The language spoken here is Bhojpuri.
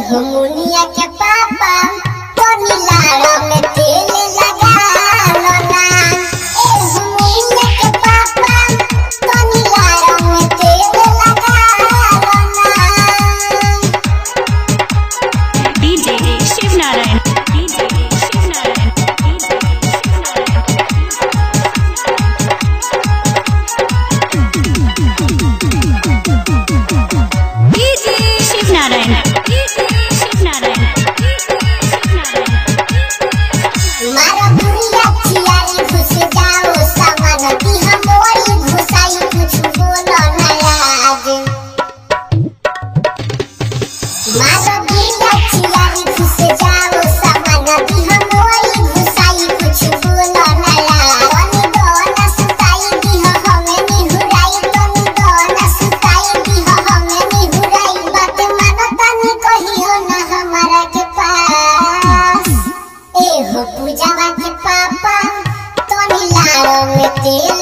हो मुनिया के पापा तो नीलाड़ा में तेल लगा लो ना। ए हो मुनिया के पापा तो नीलाड़ा में तेल लगा लो ना। DJ Shiv Narayan, DJ Shiv Narayan, DJ Shiv Narayan, मारा बुढ़िया चियारी घुस जाओ सामान की हमोरी घुसाई कुछ बोलो ना आज। मारा बुढ़िया चियारी घुस जाओ सामान की हमोरी घुसाई कुछ बोलो ना आज। तनी दोना सुताई दी हो हमें निहुराई, तनी दोना सुताई दी हो हमें निहुराई। बात मानो तनी कहियो ना हमारा के पास। ए हो पूजावा के पापा तो नीलाड़ों में तेल